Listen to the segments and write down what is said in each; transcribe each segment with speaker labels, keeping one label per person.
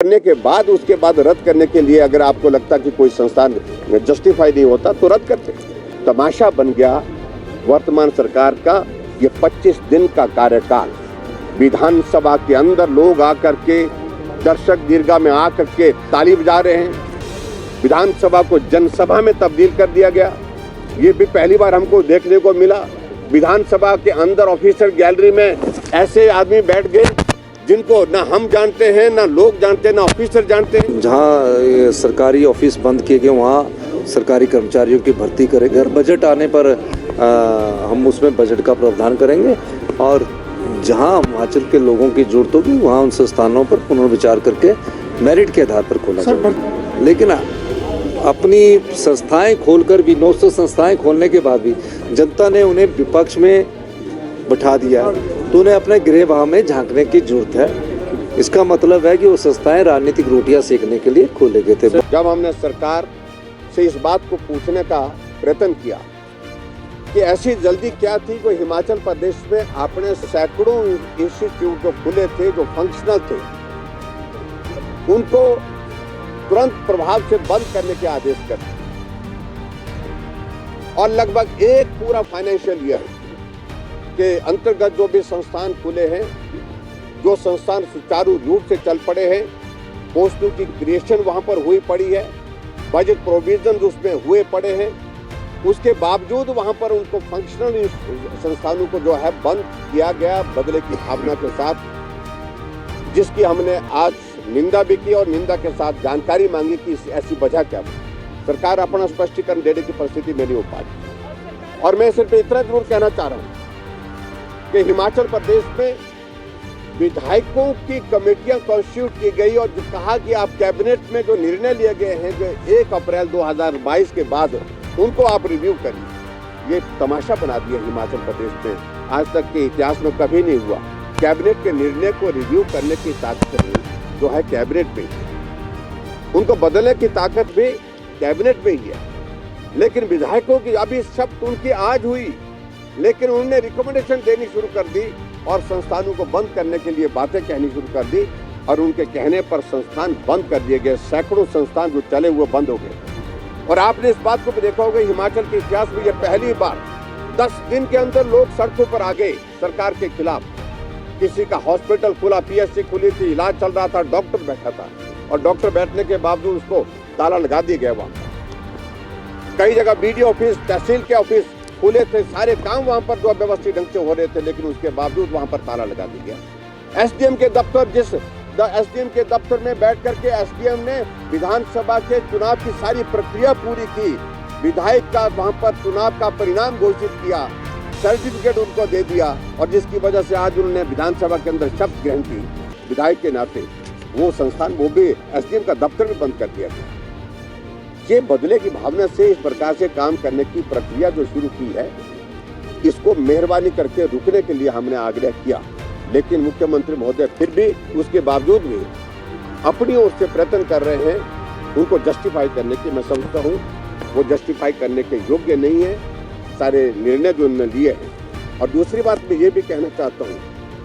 Speaker 1: करने के बाद उसके बाद रद्द करने के लिए अगर आपको लगता कि कोई संस्थान जस्टिफाई नहीं होता तो रद्द करते। तमाशा बन गया वर्तमान सरकार का ये 25 दिन का कार्यकाल। विधानसभा के अंदर लोग आकर के दर्शक दीर्घा में आकर के ताली बजा रहे हैं। विधानसभा को जनसभा में तब्दील कर दिया गया। ये भी पहली बार हमको देखने को मिला। विधानसभा के अंदर ऑफिसर गैलरी में ऐसे आदमी बैठ गए जिनको ना हम जानते हैं, ना लोग जानते हैं, ना ऑफिसर जानते हैं।
Speaker 2: जहाँ सरकारी ऑफिस बंद किए गए वहाँ सरकारी कर्मचारियों की भर्ती करेंगे और बजट आने पर हम उसमें बजट का प्रावधान करेंगे और जहाँ हिमाचल के लोगों की जरूरत होगी वहाँ उन संस्थानों पर पुनर्विचार करके मेरिट के आधार पर खोला जाएगा। लेकिन अपनी संस्थाएं खोलकर भी 900 संस्थाएं खोलने के बाद भी जनता ने उन्हें विपक्ष में बैठा दिया तो उन्हें अपने गृहवाह में झांकने की जरूरत है। इसका मतलब है कि वो संस्थाएं राजनीतिक रोटियां सेकने के लिए खोले गए थे।
Speaker 1: जब हमने सरकार से इस बात को पूछने का प्रयत्न किया कि ऐसी जल्दी क्या थी कि हिमाचल प्रदेश में आपने सैकड़ों इंस्टीट्यूट जो खुले थे, जो फंक्शनल थे, उनको तुरंत प्रभाव से बंद करने के आदेश कर दिए और लगभग एक पूरा फाइनेंशियल ईयर के अंतर्गत जो भी संस्थान खुले हैं, जो संस्थान सुचारू रूप से चल पड़े हैं, पोस्टों की क्रिएशन वहां पर हुई पड़ी है, बजट प्रोविजन उसमें हुए पड़े हैं, उसके बावजूद वहां पर उनको फंक्शनल संस्थानों को जो है बंद किया गया बदले की भावना के साथ, जिसकी हमने आज निंदा भी की और निंदा के साथ जानकारी मांगी कि ऐसी वजह क्या है। सरकार अपना स्पष्टीकरण देने की परिस्थिति में नहीं हो पाई। और मैं सिर्फ इतना जरूर कहना चाह रहा हूँ कि हिमाचल प्रदेश में विधायकों की कमेटियां कॉन्स्टिट्यूट की गई और जो कहा कि आप कैबिनेट में जो निर्णय लिए गए हैं जो 1 अप्रैल 2022 के बाद उनको आप रिव्यू करिए। ये तमाशा बना दिया हिमाचल प्रदेश में, आज तक के इतिहास में कभी नहीं हुआ। कैबिनेट के निर्णय को रिव्यू करने की ताकत जो है कैबिनेट में ही, उनको बदलने की ताकत भी कैबिनेट में ही है। लेकिन विधायकों की अभी शब्द उनकी आज हुई, लेकिन उन्होंने रिकमेंडेशन देनी शुरू कर दी और संस्थानों को बंद करने के लिए बातें कहनी शुरू कर दी और उनके कहने पर संस्थान बंद कर दिए गए। सैकड़ों संस्थान जो चले हुए बंद हो गए। और आपने इस बात को भी देखा होगा, हिमाचल के इतिहास में यह पहली बार 10 दिन के अंदर लोग सड़कों पर आ गए सरकार के खिलाफ। किसी का हॉस्पिटल खुला, PSC खुली थी, इलाज चल रहा था, डॉक्टर बैठा था और डॉक्टर बैठने के बावजूद उसको ताला लगा दिया गया। वहां कई जगह BDO ऑफिस, तहसील के ऑफिस खुले थे, सारे काम वहां पर जो व्यवस्थित ढंग से हो रहे थे, लेकिन उसके बावजूद वहां पर ताला लगा दिया गया। SDM के दफ्तर, SDM के दफ्तर में बैठ करके SDM ने विधानसभा के चुनाव की सारी प्रक्रिया पूरी की, विधायक का वहां पर चुनाव का परिणाम घोषित किया, सर्टिफिकेट उनको दे दिया और जिसकी वजह से आज उन्होंने विधानसभा के अंदर शपथ ग्रहण की विधायक के नाते। वो संस्थान, वो भी SDM का दफ्तर भी बंद कर दिया गया। ये बदले की भावना से इस प्रकार से काम करने की प्रक्रिया जो शुरू की है, इसको मेहरबानी करके रुकने के लिए हमने आग्रह किया। लेकिन मुख्यमंत्री महोदय फिर भी उसके बावजूद भी अपनी ओर से प्रयत्न कर रहे हैं उनको जस्टिफाई करने की। मैं समझता हूँ वो जस्टिफाई करने के योग्य नहीं है सारे निर्णय जो उन्होंने लिए हैं। और दूसरी बात मैं ये भी कहना चाहता हूँ,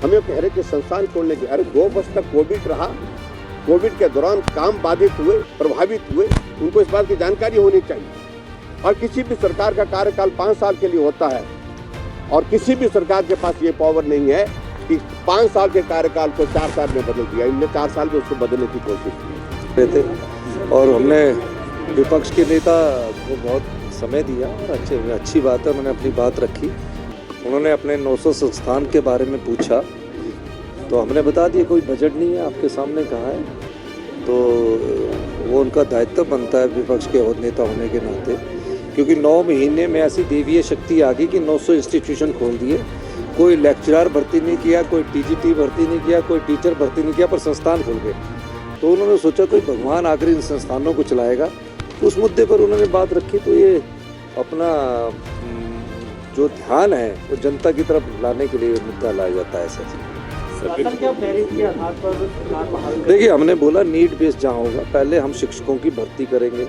Speaker 1: हमें कह रहे कि संस्थान खोलने के, अरे 2 वर्ष तक कोविड रहा, कोविड के दौरान काम बाधित हुए, प्रभावित हुए, उनको इस बात की जानकारी होनी चाहिए। और किसी भी सरकार का कार्यकाल 5 साल के लिए होता है और किसी भी सरकार के पास ये पावर नहीं है कि 5 साल के कार्यकाल को 4 साल में बदल दिया। इनने 4 साल में उसको बदलने की कोशिश की
Speaker 2: और हमने विपक्ष के नेता को बहुत समय दिया और अच्छी बात है, उन्होंने अपनी बात रखी। उन्होंने अपने 900 संस्थान के बारे में पूछा तो हमने बता दिया कोई बजट नहीं है, आपके सामने कहा है। तो वो उनका दायित्व बनता है विपक्ष के नेता होने के नाते, क्योंकि 9 महीने में ऐसी देवीय शक्ति आ गई कि 900 इंस्टीट्यूशन खोल दिए। कोई लेक्चरर भर्ती नहीं किया, कोई TGT भर्ती नहीं किया, कोई टीचर भर्ती नहीं किया, पर संस्थान खुल गए। तो उन्होंने सोचा कोई भगवान आकर इन संस्थानों को चलाएगा, उस मुद्दे पर उन्होंने बात रखी। तो ये अपना जो ध्यान है वो जनता की तरफ लाने के लिए मुद्दा लाया जाता है। ऐसा देखिए, हमने बोला नीड बेस्ड जहाँ होगा, पहले हम शिक्षकों की भर्ती करेंगे।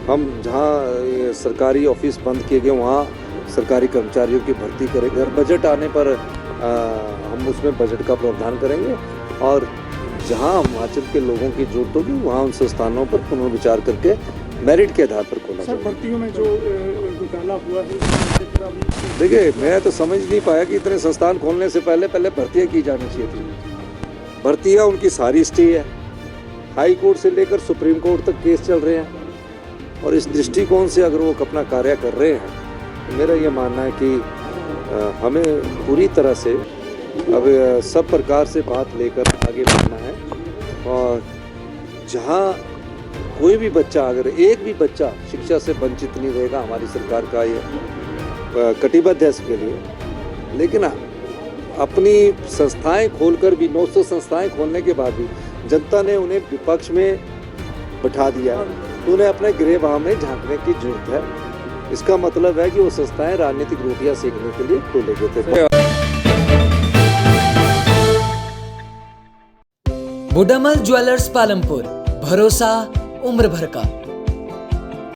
Speaker 2: हम जहाँ सरकारी ऑफिस बंद किए गए वहाँ सरकारी कर्मचारियों की भर्ती करेंगे और बजट आने पर हम उसमें बजट का प्रावधान करेंगे और जहां हिमाचल के लोगों की जरूरत होगी वहां उन संस्थानों पर पुनर्विचार करके मेरिट के आधार पर खोला
Speaker 3: सर
Speaker 2: जाएगा।
Speaker 3: भर्तियों में जो घोटाला हुआ है
Speaker 2: देखिए, मैं तो समझ नहीं पाया कि इतने संस्थान खोलने से पहले भर्तियां की जानी चाहिए थी। भर्तियां उनकी सारी स्टे है, हाई कोर्ट से लेकर सुप्रीम कोर्ट तक केस चल रहे हैं, और इस दृष्टिकोण से अगर वो अपना कार्य कर रहे हैं तो मेरा ये मानना है कि हमें पूरी तरह से अब सब प्रकार से बात लेकर आगे बढ़ना है। और जहाँ कोई भी बच्चा, अगर एक भी बच्चा शिक्षा से वंचित नहीं रहेगा, हमारी सरकार का ये कटिबद्ध है इसके लिए। लेकिन अपनी संस्थाएं खोलकर भी 900 संस्थाएं खोलने के बाद भी जनता ने उन्हें विपक्ष में बैठा दिया, तो उन्हें अपने गृहवाह में झांकने की जरूरत है। इसका मतलब है कि वो संस्थाएं राजनीतिक रोटियां सीखने के लिए खोले गए थे।
Speaker 4: बुडामल ज्वेलर्स पालमपुर, भरोसा उम्र भर का।